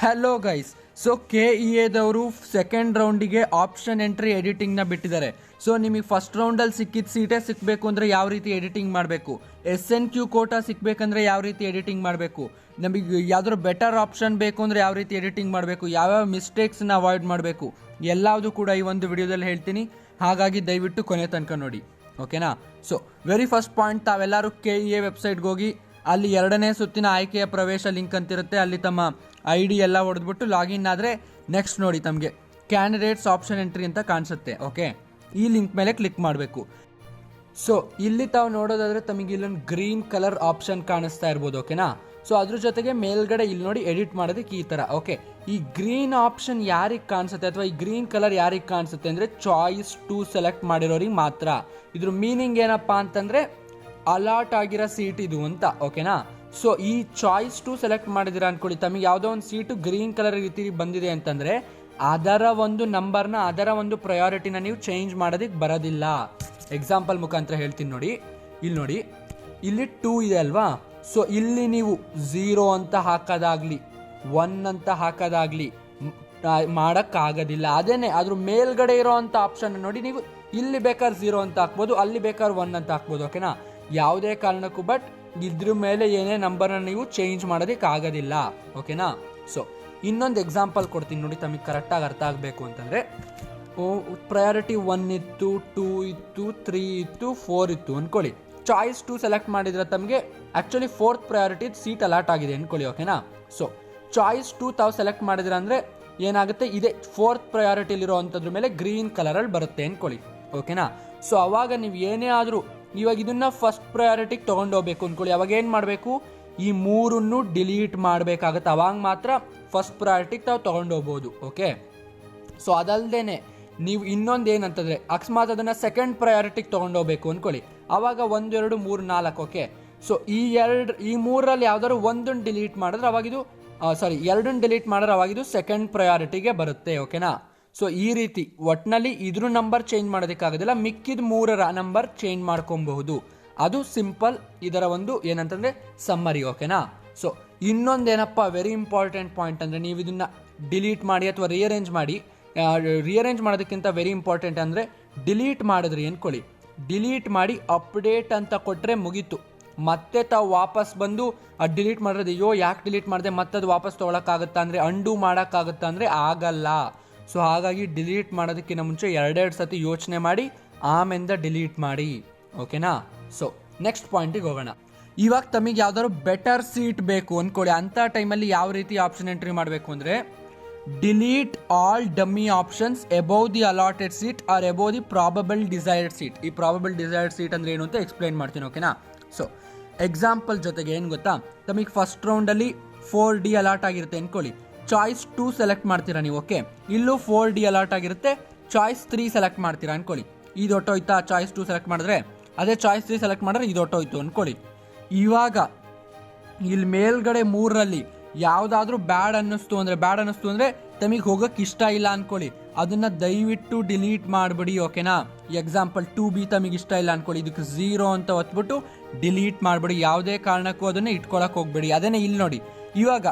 Hello guys, so KEAದವರು second ರೌಂಡಿಗೆ option entry ಎಡಿಟಿಂಗ್ನ ಬಿಟ್ಟಿದ್ದಾರೆ. ಸೊ ನಿಮಗೆ ಫಸ್ಟ್ ರೌಂಡಲ್ಲಿ ಸಿಕ್ಕಿದ ಸೀಟೇ ಸಿಕ್ಕಬೇಕು ಅಂದರೆ ಯಾವ ರೀತಿ ಎಡಿಟಿಂಗ್ ಮಾಡಬೇಕು, SNQ ಕೋಟಾ ಸಿಕ್ಕಬೇಕಂದ್ರೆ ಯಾವ ರೀತಿ ಎಡಿಟಿಂಗ್ ಮಾಡಬೇಕು, ನಮಗೆ ಯಾವ್ದಾದ್ರು ಬೆಟರ್ ಆಪ್ಷನ್ ಬೇಕು ಅಂದರೆ ಯಾವ ರೀತಿ ಎಡಿಟಿಂಗ್ ಮಾಡಬೇಕು, ಯಾವ್ಯಾವ ಮಿಸ್ಟೇಕ್ಸ್ನ ಅವಾಯ್ಡ್ ಮಾಡಬೇಕು ಎಲ್ಲವುದು ಕೂಡ ಈ ಒಂದು ವಿಡಿಯೋದಲ್ಲಿ ಹೇಳ್ತೀನಿ. ಹಾಗಾಗಿ ದಯವಿಟ್ಟು ಕೊನೆ ತನಕ ನೋಡಿ, ಓಕೆನಾ. ಸೊ ವೆರಿ ಫಸ್ಟ್ ಪಾಯಿಂಟ್, ತಾವೆಲ್ಲರೂ KEA ವೆಬ್ಸೈಟ್ಗೆ ಹೋಗಿ ಅಲ್ಲಿ 2ನೇ ಸುತ್ತಿನ ಆಯ್ಕೆಯ ಪ್ರವೇಶ ಲಿಂಕ್ ಅಂತಿರುತ್ತೆ, ಅಲ್ಲಿ ತಮ್ಮ ID ಎಲ್ಲ ಹೊಡೆದ್ಬಿಟ್ಟು ಲಾಗಿನ್ ಆದರೆ ನೆಕ್ಸ್ಟ್ ನೋಡಿ ತಮಗೆ ಕ್ಯಾಂಡಿಡೇಟ್ಸ್ ಆಪ್ಷನ್ ಎಂಟ್ರಿ ಅಂತ ಕಾಣಿಸುತ್ತೆ. ಓಕೆ, ಈ ಲಿಂಕ್ ಮೇಲೆ ಕ್ಲಿಕ್ ಮಾಡಬೇಕು. ಸೊ ಇಲ್ಲಿ ತಾವು ನೋಡೋದಾದರೆ ತಮಗೆ ಇಲ್ಲೊಂದು ಗ್ರೀನ್ ಕಲರ್ ಆಪ್ಷನ್ ಕಾಣಿಸ್ತಾ ಇರ್ಬೋದು, ಓಕೆನಾ. ಸೊ ಅದ್ರ ಜೊತೆಗೆ ಮೇಲ್ಗಡೆ ಇಲ್ಲಿ ನೋಡಿ ಎಡಿಟ್ ಮಾಡೋದಕ್ಕೆ ಈ ಥರ. ಓಕೆ, ಈ ಗ್ರೀನ್ ಆಪ್ಷನ್ ಯಾರಿಗೆ ಕಾಣಿಸುತ್ತೆ ಅಥವಾ ಈ ಗ್ರೀನ್ ಕಲರ್ ಯಾರಿಗೆ ಕಾಣಿಸುತ್ತೆ ಅಂದರೆ ಚಾಯ್ಸ್ 2 ಸೆಲೆಕ್ಟ್ ಮಾಡಿರೋರಿಗೆ ಮಾತ್ರ. ಇದ್ರ ಮೀನಿಂಗ್ ಏನಪ್ಪ ಅಂತಂದರೆ ಅಲಾಟ್ ಆಗಿರೋ ಸೀಟ್ ಇದು ಅಂತ, ಓಕೆನಾ. ಸೊ ಈ ಚಾಯ್ಸ್ 2 ಸೆಲೆಕ್ಟ್ ಮಾಡಿದಿರ ಅಂದ್ಕೊಳ್ಳಿ, ತಮಗೆ ಯಾವುದೋ ಒಂದು ಸೀಟು ಗ್ರೀನ್ ಕಲರ್ ರೀತಿ ಬಂದಿದೆ ಅಂತಂದರೆ ಅದರ ಒಂದು ನಂಬರ್ನ, ಅದರ ಒಂದು ಪ್ರಯಾರಿಟಿನ ನೀವು ಚೇಂಜ್ ಮಾಡೋದಕ್ಕೆ ಬರೋದಿಲ್ಲ. ಎಕ್ಸಾಂಪಲ್ ಮುಖಾಂತರ ಹೇಳ್ತೀನಿ ನೋಡಿ. ಇಲ್ಲಿ ನೋಡಿ, ಇಲ್ಲಿ 2 ಇದೆ ಅಲ್ವಾ. ಸೊ ಇಲ್ಲಿ ನೀವು 0 ಅಂತ ಹಾಕೋದಾಗ್ಲಿ 1 ಅಂತ ಹಾಕೋದಾಗ್ಲಿ ಮಾಡೋಕ್ಕಾಗೋದಿಲ್ಲ. ಅದೇನೆ ಅದ್ರ ಮೇಲ್ಗಡೆ ಇರೋ ಅಂಥ ಆಪ್ಷನ್ ನೋಡಿ, ನೀವು ಇಲ್ಲಿ ಬೇಕಾದ್ರೆ 0 ಅಂತ ಹಾಕ್ಬೋದು, ಅಲ್ಲಿ ಬೇಕಾದ್ರೆ 1 ಅಂತ ಹಾಕ್ಬೋದು, ಓಕೆನಾ. ಯಾವುದೇ ಕಾರಣಕ್ಕೂ ಬಟ್ ಇದ್ರ ಮೇಲೆ ಏನೇ ನಂಬರ್ನ ನೀವು ಚೇಂಜ್ ಮಾಡೋದಕ್ಕೆ ಆಗೋದಿಲ್ಲ, ಓಕೆನಾ. ಸೊ ಇನ್ನೊಂದು ಎಕ್ಸಾಂಪಲ್ ಕೊಡ್ತೀನಿ ನೋಡಿ, ತಮಗೆ ಕರೆಕ್ಟಾಗಿ ಅರ್ಥ ಆಗಬೇಕು ಅಂತಂದರೆ, ಪ್ರಯಾರಿಟಿ 1 ಇತ್ತು, 2 ಇತ್ತು, 3 ಇತ್ತು, 4 ಇತ್ತು ಅಂದ್ಕೊಳ್ಳಿ. ಚಾಯ್ಸ್ 2 ಸೆಲೆಕ್ಟ್ ಮಾಡಿದ್ರೆ ತಮಗೆ actually 4th priority seat allot ಆಗಿದೆ ಅಂದ್ಕೊಳ್ಳಿ, ಓಕೆನಾ. ಸೊ ಚಾಯ್ಸ್ 2 ತಾವು ಸೆಲೆಕ್ಟ್ ಮಾಡಿದ್ರೆ ಅಂದರೆ ಏನಾಗುತ್ತೆ, ಇದೆ 4th ಪ್ರಯಾರಿಟಿಲಿರೋ ಅಂಥದ್ರ ಮೇಲೆ ಗ್ರೀನ್ ಕಲರಲ್ಲಿ ಬರುತ್ತೆ ಅಂದ್ಕೊಳ್ಳಿ, ಓಕೆನಾ. ಸೊ ಅವಾಗ ನೀವು ಏನೇ ಆದರೂ ಇವಾಗ ಇದನ್ನು ಫಸ್ಟ್ ಪ್ರಯಾರಿಟಿಗೆ ತೊಗೊಂಡೋಗ್ಬೇಕು ಅಂದ್ಕೊಳ್ಳಿ, ಅವಾಗ ಏನು ಮಾಡಬೇಕು, ಈ 3 ಡಿಲೀಟ್ ಮಾಡಬೇಕಾಗತ್ತೆ. ಅವಾಗ ಮಾತ್ರ ಫಸ್ಟ್ ಪ್ರಯಾರಿಟಿಗೆ ತಾವು ತೊಗೊಂಡೋಗ್ಬೋದು, ಓಕೆ. ಸೊ ಅದಲ್ಲದೆ ನೀವು ಇನ್ನೊಂದು ಏನಂತಂದರೆ ಅಕಸ್ಮಾತ್ ಅದನ್ನು ಸೆಕೆಂಡ್ ಪ್ರಯಾರಿಟಿಗೆ ತೊಗೊಂಡೋಗ್ಬೇಕು ಅಂದ್ಕೊಳ್ಳಿ, ಆವಾಗ 1, 2, 3, 4, ಓಕೆ. ಸೊ ಈ 3ರಲ್ಲಿ ಯಾವ್ದಾದ್ರು ಒಂದನ್ನು ಡಿಲೀಟ್ ಮಾಡಿದ್ರೆ ಅವಾಗಿದು 2 ಡಿಲೀಟ್ ಮಾಡಿದ್ರೆ ಅವಾಗಿದು ಸೆಕೆಂಡ್ ಪ್ರಯಾರಿಟಿಗೆ ಬರುತ್ತೆ, ಓಕೆನಾ. ಸೊ ಈ ರೀತಿ ಒಟ್ಟಿನಲ್ಲಿ ಇದ್ರ ನಂಬರ್ ಚೇಂಜ್ ಮಾಡೋದಕ್ಕಾಗೋದಿಲ್ಲ, ಮಿಕ್ಕಿದ 3ರ ನಂಬರ್ ಚೇಂಜ್ ಮಾಡ್ಕೊಬಹುದು. ಅದು ಸಿಂಪಲ್ ಇದರ ಒಂದು ಏನಂತಂದರೆ ಸಮ್ಮರಿ, ಓಕೆನಾ. ಸೊ ಇನ್ನೊಂದೇನಪ್ಪ ವೆರಿ ಇಂಪಾರ್ಟೆಂಟ್ ಪಾಯಿಂಟ್ ಅಂದರೆ, ನೀವು ಇದನ್ನು ಡಿಲೀಟ್ ಮಾಡಿ ಅಥವಾ ರಿಯರೇಂಜ್ ಮಾಡೋದಕ್ಕಿಂತ ವೆರಿ ಇಂಪಾರ್ಟೆಂಟ್ ಅಂದರೆ ಡಿಲೀಟ್ ಮಾಡಿದ್ರಿ ಅಂದ್ಕೊಳ್ಳಿ, ಡಿಲೀಟ್ ಮಾಡಿ ಅಪ್ಡೇಟ್ ಅಂತ ಕೊಟ್ಟರೆ ಮುಗೀತು. ಮತ್ತೆ ತಾವು ವಾಪಸ್ ಬಂದು ಅದು ಡಿಲೀಟ್ ಮಾಡಿರೋದು, ಅಯ್ಯೋ ಯಾಕೆ ಡಿಲೀಟ್ ಮಾಡಿದೆ ಮತ್ತೆ ಅದು ವಾಪಸ್ ತೊಗೊಳಕ್ಕಾಗುತ್ತಾ ಅಂದರೆ, ಅಂಡು ಮಾಡೋಕ್ಕಾಗುತ್ತಾ ಅಂದರೆ ಆಗಲ್ಲ. ಸೊ ಹಾಗಾಗಿ ಡಿಲೀಟ್ ಮಾಡೋದಕ್ಕಿಂತ ಮುಂಚೆ 2 ಸತಿ ಯೋಚನೆ ಮಾಡಿ ಆಮೇಲೆ ಡಿಲೀಟ್ ಮಾಡಿ, ಓಕೆನಾ. ಸೊ ನೆಕ್ಸ್ಟ್ ಪಾಯಿಂಟಿಗೆ ಹೋಗೋಣ. ಇವಾಗ ತಮಗೆ ಯಾವ್ದಾದ್ರು ಬೆಟರ್ ಸೀಟ್ ಬೇಕು ಅಂದ್ಕೊಳ್ಳಿ, ಅಂಥ ಟೈಮಲ್ಲಿ ಯಾವ ರೀತಿ ಆಪ್ಷನ್ ಎಂಟ್ರಿ ಮಾಡಬೇಕು ಅಂದರೆ, delete all dummy options above the allotted seat or above the probable desired seat. ಈ ಪ್ರಾಬಬಲ್ ಡಿಸೈರ್ಡ್ ಸೀಟ್ ಅಂದರೆ ಏನು ಅಂತ ಎಕ್ಸ್ಪ್ಲೈನ್ ಮಾಡ್ತೀನಿ, ಓಕೆನಾ. ಸೊ ಎಕ್ಸಾಂಪಲ್ ಜೊತೆಗೆ ಏನು ಗೊತ್ತಾ, ತಮಗೆ ಫಸ್ಟ್ ರೌಂಡಲ್ಲಿ 4D ಅಲಾಟ್ ಆಗಿರುತ್ತೆ ಅಂದ್ಕೊಳ್ಳಿ, ಚಾಯ್ಸ್ 2 ಸೆಲೆಕ್ಟ್ ಮಾಡ್ತೀರಾ ನೀವು, ಓಕೆ. ಇಲ್ಲೂ 4D ಅಲಾಟ್ ಆಗಿರುತ್ತೆ, ಚಾಯ್ಸ್ 3 ಸೆಲೆಕ್ಟ್ ಮಾಡ್ತೀರಾ ಅಂದ್ಕೊಳ್ಳಿ, ಇದು ಹೊಟ್ಟೋಯ್ತಾ. ಚಾಯ್ಸ್ 2 ಸೆಲೆಕ್ಟ್ ಮಾಡಿದ್ರೆ ಅದೇ ಚಾಯ್ಸ್ 3 ಸೆಲೆಕ್ಟ್ ಮಾಡಿದ್ರೆ ಇದು ಹೊಟ್ಟೋಯ್ತು ಅಂದ್ಕೊಳ್ಳಿ. ಇವಾಗ ಇಲ್ಲಿ ಮೇಲ್ಗಡೆ 3ರಲ್ಲಿ ಯಾವುದಾದ್ರೂ ಬ್ಯಾಡ್ ಅನ್ನಿಸ್ತು ಅಂದರೆ ತಮಗೆ ಹೋಗೋಕ್ಕೆ ಇಷ್ಟ ಇಲ್ಲ ಅಂದ್ಕೊಳ್ಳಿ, ಅದನ್ನು ದಯವಿಟ್ಟು ಡಿಲೀಟ್ ಮಾಡಿಬಿಡಿ, ಓಕೆನಾ. ಎಕ್ಸಾಂಪಲ್ 2B ತಮಗೆ ಇಷ್ಟ ಇಲ್ಲ ಅಂದ್ಕೊಳ್ಳಿ, ಇದಕ್ಕೆ 0 ಅಂತ ಒತ್ಬಿಟ್ಟು ಡಿಲೀಟ್ ಮಾಡಿಬಿಡಿ, ಯಾವುದೇ ಕಾರಣಕ್ಕೂ ಅದನ್ನು ಇಟ್ಕೊಳಕ್ಕೆ ಹೋಗ್ಬೇಡಿ. ಅದೇನೇ ಇಲ್ಲಿ ನೋಡಿ, ಇವಾಗ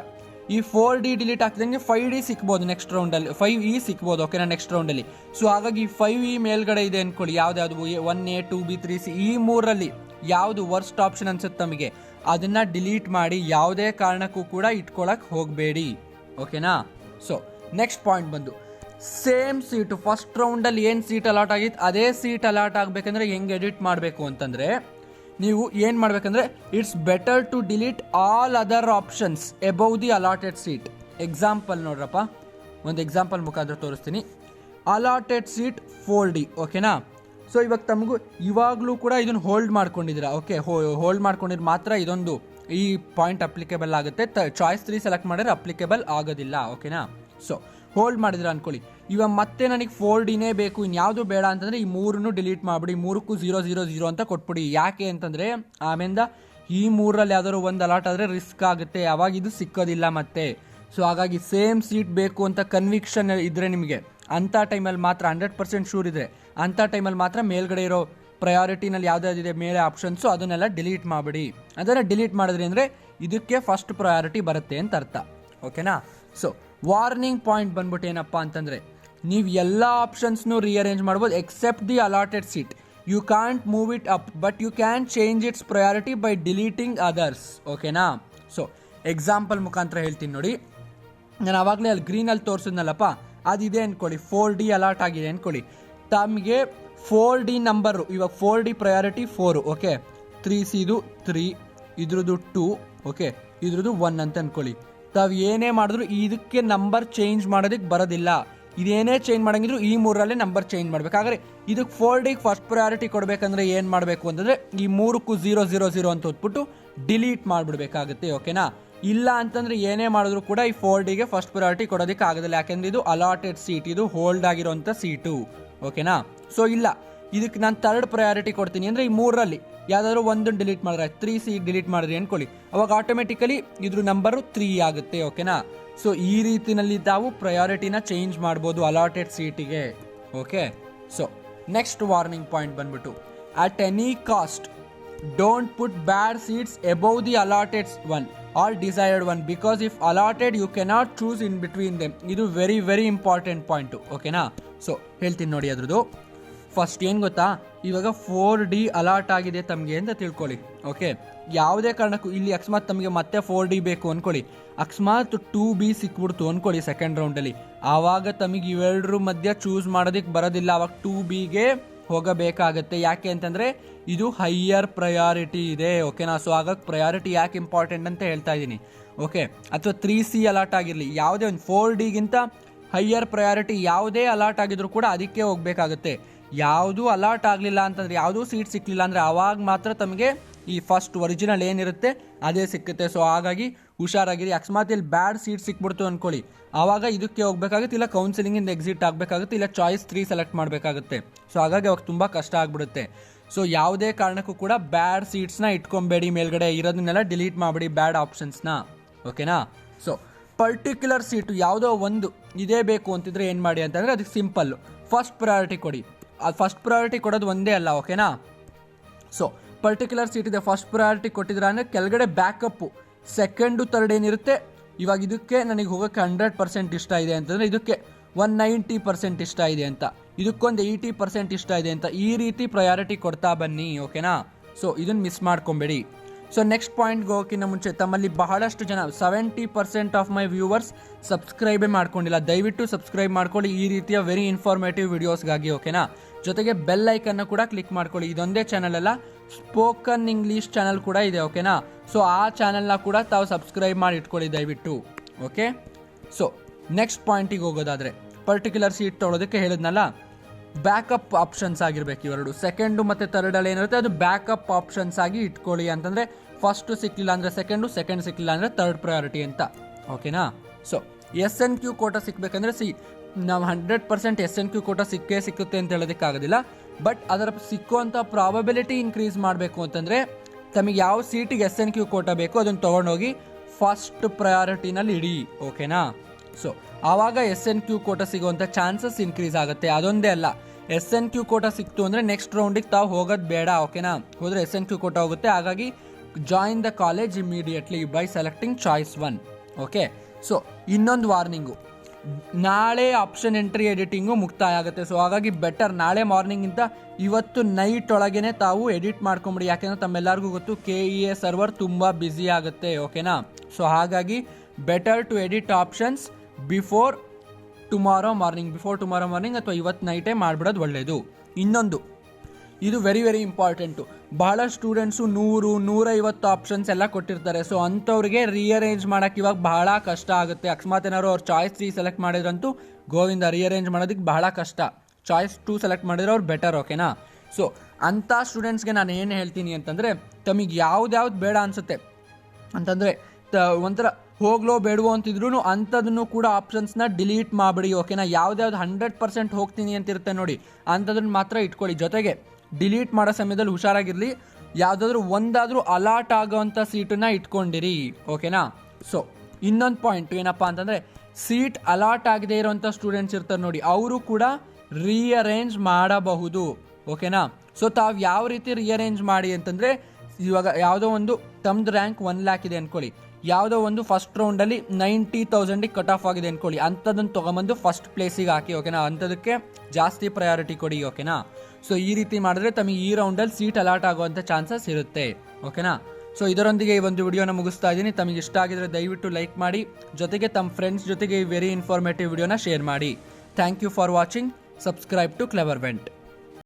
ಈ 4D delete ಆಗ್ತಿದಂಗೆ 5D ಸಿಕ್ಬೋದು next ರೌಂಡಲ್ಲಿ, 5E ಸಿಕ್ಬೋದು, ಓಕೆನಾ, ನೆಕ್ಸ್ಟ್ ರೌಂಡಲ್ಲಿ. ಸೊ ಹಾಗಾಗಿ 5E ಮೇಲ್ಗಡೆ ಇದೆ ಅಂದ್ಕೊಳ್ಳಿ, ಯಾವ್ದು 1A 2B 3C, ಈ 3ರಲ್ಲಿ ಯಾವುದು ವರ್ಸ್ಟ್ ಆಪ್ಷನ್ ಅನ್ಸುತ್ತೆ ತಮಗೆ ಅದನ್ನು ಡಿಲೀಟ್ ಮಾಡಿ, ಯಾವುದೇ ಕಾರಣಕ್ಕೂ ಕೂಡ ಇಟ್ಕೊಳಕ್ಕೆ ಹೋಗಬೇಡಿ, ಓಕೆನಾ. ಸೊ ನೆಕ್ಸ್ಟ್ ಪಾಯಿಂಟ್ ಬಂದು, ಸೇಮ್ ಸೀಟು ಫಸ್ಟ್ ರೌಂಡಲ್ಲಿ ಏನು ಸೀಟ್ ಅಲಾಟ್ ಆಗಿತ್ತು ಅದೇ ಸೀಟ್ ಅಲಾಟ್ ಆಗಬೇಕಂದ್ರೆ ಹೆಂಗೆ ಎಡಿಟ್ ಮಾಡಬೇಕು ಅಂತಂದರೆ, ನೀವು ಏನು ಮಾಡಬೇಕಂದ್ರೆ, it's better to delete all other options above the allotted seat. Example ನೋಡ್ರಪ್ಪ, ಒಂದು ಎಕ್ಸಾಂಪಲ್ ಮುಖಾಂತರ ತೋರಿಸ್ತೀನಿ. ಅಲಾಟೆಡ್ ಸೀಟ್ 4D, ಓಕೆನಾ. ಸೊ ಇವಾಗ ತಮಗೂ ಇವಾಗಲೂ ಕೂಡ ಇದನ್ನು ಹೋಲ್ಡ್ ಮಾಡ್ಕೊಂಡಿದ್ದೀರಾ, ಓಕೆ. ಹೋಲ್ಡ್ ಮಾಡ್ಕೊಂಡಿದ್ರೆ ಮಾತ್ರ ಇದೊಂದು ಈ ಪಾಯಿಂಟ್ ಅಪ್ಲಿಕೇಬಲ್ ಆಗುತ್ತೆ, ಚಾಯ್ಸ್ 3 ಸೆಲೆಕ್ಟ್ ಮಾಡಿದ್ರೆ ಅಪ್ಲಿಕೇಬಲ್ ಆಗೋದಿಲ್ಲ, ಓಕೆನಾ. ಸೊ ಹೋಲ್ಡ್ ಮಾಡಿದ್ರೆ ಅಂದ್ಕೊಳ್ಳಿ, ಇವಾಗ ಮತ್ತೆ ನನಗೆ 4Dನೇ ಬೇಕು, ಇನ್ಯಾವುದು ಬೇಡ ಅಂತಂದರೆ ಈ 3 ಡಿಲೀಟ್ ಮಾಡಿಬಿಡಿ, 3ಕ್ಕೂ 0 0 0 ಅಂತ ಕೊಟ್ಬಿಡಿ. ಯಾಕೆ ಅಂತಂದರೆ ಆಮೇಲೆ ಈ 3ರಲ್ಲಿ ಯಾವ್ದಾದ್ರು ಒಂದು ಅಲಾಟ್ ಆದರೆ ರಿಸ್ಕ್ ಆಗುತ್ತೆ, ಅವಾಗ ಇದು ಸಿಕ್ಕೋದಿಲ್ಲ ಮತ್ತೆ. ಸೊ ಹಾಗಾಗಿ ಸೇಮ್ ಸೀಟ್ ಬೇಕು ಅಂತ ಕನ್ವಿಕ್ಷನ್ ಇದ್ದರೆ ನಿಮಗೆ, ಅಂಥ ಟೈಮಲ್ಲಿ ಮಾತ್ರ 100% ಶೂರ್ ಇದೆ, ಅಂಥ ಟೈಮಲ್ಲಿ ಮಾತ್ರ ಮೇಲ್ಗಡೆ ಇರೋ ಪ್ರಯಾರಿಟಿನಲ್ಲಿ ಯಾವುದಾದಿದೆ ಮೇಲೆ ಆಪ್ಷನ್ಸು ಅದನ್ನೆಲ್ಲ ಡಿಲೀಟ್ ಮಾಡಿಬಿಡಿ. ಅದನ್ನು ಡಿಲೀಟ್ ಮಾಡಿದ್ರಿ ಅಂದರೆ ಇದಕ್ಕೆ ಫಸ್ಟ್ ಪ್ರಯಾರಿಟಿ ಬರುತ್ತೆ ಅಂತ ಅರ್ಥ, ಓಕೆನಾ. ಸೊ ವಾರ್ನಿಂಗ್ ಪಾಯಿಂಟ್ ಬಂದ್ಬಿಟ್ಟು ಏನಪ್ಪ ಅಂತಂದರೆ, ನೀವು ಎಲ್ಲ ಆಪ್ಷನ್ಸ್ನು ರಿಅರೇಂಜ್ ಮಾಡ್ಬೋದು except the allotted seat. You can't move it up but you can change its priority by deleting others. ಓಕೆನಾ? ಸೊ ಎಕ್ಸಾಂಪಲ್ ಮುಖಾಂತರ ಹೇಳ್ತೀನಿ ನೋಡಿ. ನಾನು ಆವಾಗಲೇ ಅಲ್ಲಿ ಗ್ರೀನಲ್ಲಿ ತೋರಿಸಿದ್ನಲ್ಲಪ್ಪ, ಅದಿದೆ ಅಂದ್ಕೊಳ್ಳಿ, 4D ಅಲಾಟ್ ಆಗಿದೆ ಅಂದ್ಕೊಳ್ಳಿ. ತಮಗೆ 4D ನಂಬರು, ಇವಾಗ 4D ಪ್ರಯಾರಿಟಿ 4, ಓಕೆ, 3Cದು 3, ಇದ್ರದ್ದು 2, ಓಕೆ, ಇದ್ರದ್ದು 1 ಅಂತ ಅಂದ್ಕೊಳ್ಳಿ. ತಾವು ಏನೇ ಮಾಡಿದ್ರು ಇದಕ್ಕೆ ನಂಬರ್ ಚೇಂಜ್ ಮಾಡೋದಕ್ಕೆ ಬರೋದಿಲ್ಲ. ಇದೇನೇ ಚೇಂಜ್ ಮಾಡಂಗಿದ್ರು ಈ 3ರಲ್ಲೇ ನಂಬರ್ ಚೇಂಜ್ ಮಾಡ್ಬೇಕು. ಹಾಗಾದ್ರೆ ಇದಕ್ಕೆ 4Dಗೆ ಫಸ್ಟ್ ಪ್ರಯಾರಿಟಿ ಕೊಡಬೇಕಂದ್ರೆ ಏನು ಮಾಡಬೇಕು ಅಂತಂದರೆ ಈ 3ಕ್ಕೂ 0 0 0 ಅಂತ ಹೊತ್ಬಿಟ್ಟು ಡಿಲೀಟ್ ಮಾಡಿಬಿಡ್ಬೇಕಾಗುತ್ತೆ. ಓಕೆನಾ? ಇಲ್ಲ ಅಂತಂದರೆ ಏನೇ ಮಾಡಿದ್ರು ಕೂಡ ಈ 4Dಗೆ ಫಸ್ಟ್ ಪ್ರಯಾರಿಟಿ ಕೊಡೋದಕ್ಕೆ ಆಗೋದಿಲ್ಲ, ಯಾಕೆಂದರೆ ಇದು ಅಲಾಟೆಡ್ ಸೀಟ್, ಇದು ಹೋಲ್ಡ್ ಆಗಿರೋಂಥ ಸೀಟು. ಓಕೆನಾ? ಸೊ ಇಲ್ಲ, ಇದಕ್ಕೆ ನಾನು 3rd ಪ್ರಯಾರಿಟಿ ಕೊಡ್ತೀನಿ ಅಂದರೆ ಈ 3ರಲ್ಲಿ ಯಾವುದಾದ್ರೂ ಒಂದನ್ನು ಡಿಲೀಟ್ ಮಾಡಿದ್ರೆ 3C ಡಿಲೀಟ್ ಮಾಡಿದ್ರಿ ಅಂದ್ಕೊಳ್ಳಿ, ಅವಾಗ ಆಟೋಮೆಟಿಕಲಿ ಇದ್ರ ನಂಬರು 3 ಆಗುತ್ತೆ. ಓಕೆನಾ? ಸೊ ಈ ರೀತಿಯಲ್ಲಿ ತಾವು ಪ್ರಯಾರಿಟಿನ ಚೇಂಜ್ ಮಾಡ್ಬೋದು ಅಲಾಟೆಡ್ ಸೀಟಿಗೆ. Okay, so next warning point ಬಂದ್ಬಿಟ್ಟು, at any cost don't put bad seats above the allotted one or desired one, because if allotted you cannot choose in between them. ಇದು very very important point. ಓಕೆನಾ? So ಹೇಳ್ತೀನಿ ನೋಡಿ ಅದ್ರದ್ದು. First ಏನು ಗೊತ್ತಾ, ಇವಾಗ 4D allot ಆಗಿದೆ ತಮಗೆ ಅಂತ ತಿಳ್ಕೊಳ್ಳಿ. ಓಕೆ, ಯಾವುದೇ ಕಾರಣಕ್ಕೂ ಇಲ್ಲಿ ಅಕಸ್ಮಾತ್ ತಮಗೆ ಮತ್ತೆ 4D ಬೇಕು ಅಂದ್ಕೊಳ್ಳಿ, ಅಕಸ್ಮಾತ್ 2B ಸಿಕ್ಬಿಡ್ತು ಅಂದ್ಕೊಳ್ಳಿ ಸೆಕೆಂಡ್ ರೌಂಡಲ್ಲಿ, ಆವಾಗ ತಮಗೆ ಇವೆರಡರ ಮಧ್ಯೆ ಚೂಸ್ ಮಾಡೋದಕ್ಕೆ ಬರೋದಿಲ್ಲ, ಆವಾಗ 2Bಗೆ ಹೋಗಬೇಕಾಗತ್ತೆ. ಯಾಕೆ ಅಂತಂದರೆ ಇದು ಹೈಯರ್ ಪ್ರಯಾರಿಟಿ ಇದೆ. ಓಕೆನಾ? ಸೊ ಹಾಗಾಗಿ ಪ್ರಯಾರಿಟಿ ಯಾಕೆ ಇಂಪಾರ್ಟೆಂಟ್ ಅಂತ ಹೇಳ್ತಾ ಇದ್ದೀನಿ. ಓಕೆ, ಅಥವಾ 3C ಅಲಾಟ್ ಆಗಿರಲಿ, ಯಾವುದೇ ಒಂದು 4Dಗಿಂತ ಹೈಯರ್ ಪ್ರಯಾರಿಟಿ ಯಾವುದೇ ಅಲಾಟ್ ಆಗಿದ್ರು ಕೂಡ ಅದಕ್ಕೆ ಹೋಗಬೇಕಾಗುತ್ತೆ. ಯಾವುದೂ ಅಲಾಟ್ ಆಗಲಿಲ್ಲ ಅಂತಂದರೆ, ಯಾವುದೂ ಸೀಟ್ ಸಿಕ್ಕಲಿಲ್ಲ ಅಂದರೆ ಆವಾಗ ಮಾತ್ರ ತಮಗೆ ಈ ಫಸ್ಟ್ ಒರಿಜಿನಲ್ ಏನಿರುತ್ತೆ ಅದೇ ಸಿಕ್ಕುತ್ತೆ. ಸೊ ಹಾಗಾಗಿ ಹುಷಾರಾಗಿರಿ. ಅಕಸ್ಮಾತ್ ಇಲ್ಲಿ ಬ್ಯಾಡ್ ಸೀಟ್ ಸಿಕ್ಬಿಡ್ತು ಅಂದ್ಕೊಳ್ಳಿ, ಆವಾಗ ಇದಕ್ಕೆ ಹೋಗಬೇಕಾಗುತ್ತೆ, ಇಲ್ಲ ಕೌನ್ಸಿಲಿಂಗಿಂದ ಎಕ್ಸಿಟ್ ಆಗಬೇಕಾಗುತ್ತೆ, ಇಲ್ಲ ಚಾಯ್ಸ್ 3 ಸೆಲೆಕ್ಟ್ ಮಾಡಬೇಕಾಗುತ್ತೆ. ಸೊ ಹಾಗಾಗಿ ಅವಾಗ ತುಂಬ ಕಷ್ಟ ಆಗಿಬಿಡುತ್ತೆ. ಸೊ ಯಾವುದೇ ಕಾರಣಕ್ಕೂ ಕೂಡ ಬ್ಯಾಡ್ ಸೀಟ್ಸ್ನ ಇಟ್ಕೊಬೇಡಿ, ಮೇಲ್ಗಡೆ ಇರೋದನ್ನೆಲ್ಲ ಡಿಲೀಟ್ ಮಾಡಿಬಿಡಿ ಬ್ಯಾಡ್ ಆಪ್ಷನ್ಸ್ನ. ಓಕೆನಾ? ಸೊ ಪರ್ಟಿಕ್ಯುಲರ್ ಸೀಟು ಯಾವುದೋ ಒಂದು ಇದೇ ಬೇಕು ಅಂತಿದ್ರೆ ಏನು ಮಾಡಿ ಅಂತಂದರೆ ಅದಕ್ಕೆ ಸಿಂಪಲ್ಲು ಫಸ್ಟ್ ಪ್ರಯಾರಿಟಿ ಕೊಡಿ. ಅದು ಫಸ್ಟ್ ಪ್ರಯಾರಿಟಿ ಕೊಡೋದು ಒಂದೇ ಅಲ್ಲ. ಓಕೆನಾ? ಸೊ ಪರ್ಟಿಕ್ಯುಲರ್ ಸೀಟ್ ಇದೆ, ಫಸ್ಟ್ ಪ್ರಯಾರಿಟಿ ಕೊಟ್ಟಿದ್ರೆ ಅಂದರೆ ಕೆಳಗಡೆ ಬ್ಯಾಕಪ್ಪು ಸೆಕೆಂಡು 3rd ಏನಿರುತ್ತೆ, ಇವಾಗ ಇದಕ್ಕೆ ನನಗೆ ಹೋಗೋಕ್ಕೆ 100% ಇಷ್ಟ ಇದೆ ಅಂತಂದರೆ ಇದಕ್ಕೆ 190% ಇಷ್ಟ ಇದೆ ಅಂತ, ಇದಕ್ಕೊಂದು 80% ಇಷ್ಟ ಇದೆ ಅಂತ, ಈ ರೀತಿ ಪ್ರಯಾರಿಟಿ ಕೊಡ್ತಾ ಬನ್ನಿ. ಓಕೆನಾ? ಸೊ ಇದನ್ನು ಮಿಸ್ ಮಾಡ್ಕೊಬೇಡಿ. ಸೊ ನೆಕ್ಸ್ಟ್ ಪಾಯಿಂಟ್ಗೆ ಹೋಗೋಕ್ಕಿಂತ ಮುಂಚೆ, ತಮ್ಮಲ್ಲಿ ಬಹಳಷ್ಟು ಜನ 70% ಆಫ್ ಮೈ ವ್ಯೂವರ್ಸ್ ಸಬ್ಸ್ಕ್ರೈಬೇ ಮಾಡ್ಕೊಂಡಿಲ್ಲ. ದಯವಿಟ್ಟು ಸಬ್ಸ್ಕ್ರೈಬ್ ಮಾಡ್ಕೊಳ್ಳಿ ಈ ರೀತಿಯ ವೆರಿ ಇನ್ಫಾರ್ಮೇಟಿವ್ ವಿಡಿಯೋಸ್ಗಾಗಿ. ಓಕೆನಾ? ಜೊತೆಗೆ ಬೆಲ್ ಐಕನ್ನ ಕೂಡ ಕ್ಲಿಕ್ ಮಾಡ್ಕೊಳ್ಳಿ. ಇದೊಂದೇ ಚಾನಲ್ ಅಲ್ಲ, ಸ್ಪೋಕನ್ ಇಂಗ್ಲೀಷ್ ಚಾನಲ್ ಕೂಡ ಇದೆ. ಓಕೆನಾ? ಸೊ ಆ ಚಾನಲ್ನ ಕೂಡ ತಾವು ಸಬ್ಸ್ಕ್ರೈಬ್ ಮಾಡಿ ಇಟ್ಕೊಳ್ಳಿ ದಯವಿಟ್ಟು. ಓಕೆ, ಸೊ ನೆಕ್ಸ್ಟ್ ಪಾಯಿಂಟಿಗೆ ಹೋಗೋದಾದರೆ, ಪರ್ಟಿಕ್ಯುಲರ್ ಸೀಟ್ ತೊಗೊಳೋದಕ್ಕೆ ಹೇಳಿದ್ನಲ್ಲ, ಬ್ಯಾಕಪ್ ಆಪ್ಷನ್ಸ್ ಆಗಿರಬೇಕು ಇವೆರಡು. ಸೆಕೆಂಡು ಮತ್ತು 3ರಲ್ಲಿ ಏನಿರುತ್ತೆ ಅದು ಬ್ಯಾಕಪ್ ಆಪ್ಷನ್ಸ್ ಆಗಿ ಇಟ್ಕೊಳ್ಳಿ. ಅಂತಂದರೆ ಫಸ್ಟು ಸಿಕ್ಕಿಲ್ಲ ಅಂದರೆ ಸೆಕೆಂಡು, ಸೆಕೆಂಡ್ ಸಿಕ್ಕಿಲ್ಲ ಅಂದರೆ 3rd ಪ್ರಯಾರಿಟಿ ಅಂತ. ಓಕೆನಾ? ಸೊ SNQ ಕೋಟ ಸಿಕ್ಕಬೇಕಂದ್ರೆ ನಾವು 100% SNQ ಕೋಟ ಸಿಕ್ಕುತ್ತೆ ಅಂತ ಹೇಳೋದಕ್ಕಾಗೋದಿಲ್ಲ, ಬಟ್ ಅದರ ಸಿಕ್ಕುವಂಥ ಪ್ರಾಬಬಿಲಿಟಿ ಇನ್ಕ್ರೀಸ್ ಮಾಡಬೇಕು ಅಂತಂದರೆ ತಮಗೆ ಯಾವ ಸೀಟಿಗೆ SNQ ಕೋಟ ಬೇಕು ಅದನ್ನು ತೊಗೊಂಡೋಗಿ ಫಸ್ಟ್ ಪ್ರಯಾರಿಟಿನಲ್ಲಿ ಇಡಿ. ಓಕೆನಾ? ಸೊ ಆವಾಗ SNQ ಕೋಟ ಸಿಗುವಂಥ ಚಾನ್ಸಸ್ ಇನ್ಕ್ರೀಸ್ ಆಗುತ್ತೆ. ಅದೊಂದೇ ಅಲ್ಲ, SNQ ಕೋಟ ಸಿಕ್ತು ಅಂದರೆ ನೆಕ್ಸ್ಟ್ ರೌಂಡಿಗೆ ತಾವು ಹೋಗೋದು ಬೇಡ. ಓಕೆನಾ? ಹೋದರೆ SNQ ಕೋಟ ಹೋಗುತ್ತೆ. ಹಾಗಾಗಿ join the college immediately by selecting choice 1. Okay, so ಇನ್ನೊಂದು ವಾರ್ನಿಂಗು, ನಾಳೆ ಆಪ್ಷನ್ ಎಂಟ್ರಿ ಎಡಿಟಿಂಗು ಮುಕ್ತಾಯ ಆಗುತ್ತೆ. ಸೊ ಹಾಗಾಗಿ ಬೆಟರ್ ನಾಳೆ ಮಾರ್ನಿಂಗಿಂತ ಇವತ್ತು ನೈಟ್ ಒಳಗೇನೆ ತಾವು ಎಡಿಟ್ ಮಾಡ್ಕೊಂಬಿಡಿ. ಯಾಕೆಂದರೆ ತಮ್ಮೆಲ್ಲರಿಗೂ ಗೊತ್ತು KEA ಸರ್ವರ್ ತುಂಬ ಬ್ಯುಸಿ ಆಗುತ್ತೆ. ಓಕೆನಾ? ಸೊ ಹಾಗಾಗಿ better to edit options before tomorrow morning ಅಥವಾ ಇವತ್ತು ನೈಟೇ ಮಾಡಿಬಿಡೋದು ಒಳ್ಳೆಯದು. ಇನ್ನೊಂದು, ಇದು ವೆರಿ ವೆರಿ ಇಂಪಾರ್ಟೆಂಟು, ಬಹಳ ಸ್ಟೂಡೆಂಟ್ಸು 100-150 ಆಪ್ಷನ್ಸ್ ಎಲ್ಲ ಕೊಟ್ಟಿರ್ತಾರೆ. ಸೊ ಅಂಥವ್ರಿಗೆ ರಿಅರೇಂಜ್ ಮಾಡೋಕ್ಕೆ ಇವಾಗ ಬಹಳ ಕಷ್ಟ ಆಗುತ್ತೆ. ಅಕಸ್ಮಾತ್ ಏನಾದ್ರು ಅವ್ರು ಚಾಯ್ಸ್ 3 ಸೆಲೆಕ್ಟ್ ಮಾಡಿದ್ರಂತೂ ಗೋವಿಂದ, ರಿಅರೇಂಜ್ ಮಾಡೋದಕ್ಕೆ ಬಹಳ ಕಷ್ಟ. ಚಾಯ್ಸ್ 2 ಸೆಲೆಕ್ಟ್ ಮಾಡಿದ್ರೆ ಅವ್ರು ಬೆಟರ್. ಓಕೆನಾ? ಸೊ ಅಂಥ ಸ್ಟೂಡೆಂಟ್ಸ್ಗೆ ನಾನು ಏನು ಹೇಳ್ತೀನಿ ಅಂತಂದರೆ, ತಮಗೆ ಯಾವ್ದು ಬೇಡ ಅನಿಸುತ್ತೆ ಅಂತಂದರೆ ಒಂಥರ ಹೋಗ್ಲೋ ಬೇಡವೋ ಅಂತಿದ್ರು ಅಂಥದನ್ನು ಕೂಡ ಆಪ್ಷನ್ಸ್ನ ಡಿಲೀಟ್ ಮಾಡಿಬಿಡಿ. ಓಕೆನಾ? ಯಾವ್ದು 100% ಹೋಗ್ತೀನಿ ಅಂತಿರುತ್ತೆ ನೋಡಿ, ಅಂಥದನ್ನು ಮಾತ್ರ ಇಟ್ಕೊಳ್ಳಿ. ಜೊತೆಗೆ ಡಿಲೀಟ್ ಮಾಡೋ ಸಮಯದಲ್ಲಿ ಹುಷಾರಾಗಿರಲಿ, ಯಾವುದಾದ್ರೂ ಒಂದಾದರೂ ಅಲಾಟ್ ಆಗೋವಂಥ ಸೀಟನ್ನು ಇಟ್ಕೊಂಡಿರಿ. ಓಕೆನಾ? ಸೊ ಇನ್ನೊಂದು ಪಾಯಿಂಟ್ ಏನಪ್ಪ ಅಂತಂದರೆ, ಸೀಟ್ ಅಲಾಟ್ ಆಗದೆ ಇರೋವಂಥ ಸ್ಟೂಡೆಂಟ್ಸ್ ಇರ್ತಾರೆ ನೋಡಿ, ಅವರು ಕೂಡ ರಿಅರೇಂಜ್ ಮಾಡಬಹುದು. ಓಕೆನಾ? ಸೊ ತಾವು ಯಾವ ರೀತಿ ರಿಅರೇಂಜ್ ಮಾಡಿ ಅಂತಂದರೆ, ಇವಾಗ ಯಾವುದೋ ಒಂದು ತಮ್ಮದು ರ್ಯಾಂಕ್ 1 lakh ಇದೆ ಅಂದ್ಕೊಳ್ಳಿ, ಯಾವುದೋ ಒಂದು ಫಸ್ಟ್ ರೌಂಡಲ್ಲಿ 90,000 ಕಟ್ ಆಫ್ ಆಗಿದೆ ಅಂದ್ಕೊಳ್ಳಿ, ಅಂಥದ್ದನ್ನು ತೊಗೊಂಬಂದು ಫಸ್ಟ್ ಪ್ಲೇಸಿಗೆ ಹಾಕಿ, ಓಕೆನಾ. ಅಂಥದಕ್ಕೆ ಜಾಸ್ತಿ ಪ್ರಯಾರಿಟಿ ಕೊಡಿ, ಓಕೆನಾ. ಸೊ ಈ ರೀತಿ ಮಾಡಿದ್ರೆ ತಮಗೆ ಈ ರೌಂಡಲ್ಲಿ ಸೀಟ್ ಅಲಾಟ್ ಆಗುವಂಥ ಚಾನ್ಸಸ್ ಇರುತ್ತೆ, ಓಕೆನಾ. ಸೊ ಇದರೊಂದಿಗೆ ಈ ಒಂದು ವಿಡಿಯೋನ ಮುಗಿಸ್ತಾ ಇದ್ದೀನಿ. ತಮಗೆ ಇಷ್ಟ ಆಗಿದ್ರೆ ದಯವಿಟ್ಟು ಲೈಕ್ ಮಾಡಿ, ಜೊತೆಗೆ ತಮ್ಮ ಫ್ರೆಂಡ್ಸ್ ಜೊತೆಗೆ ಈ ವೆರಿ ಇನ್ಫಾರ್ಮೇಟಿವ್ ವಿಡಿಯೋನ ಶೇರ್ ಮಾಡಿ. Thank you for watching. Subscribe to Clever vent.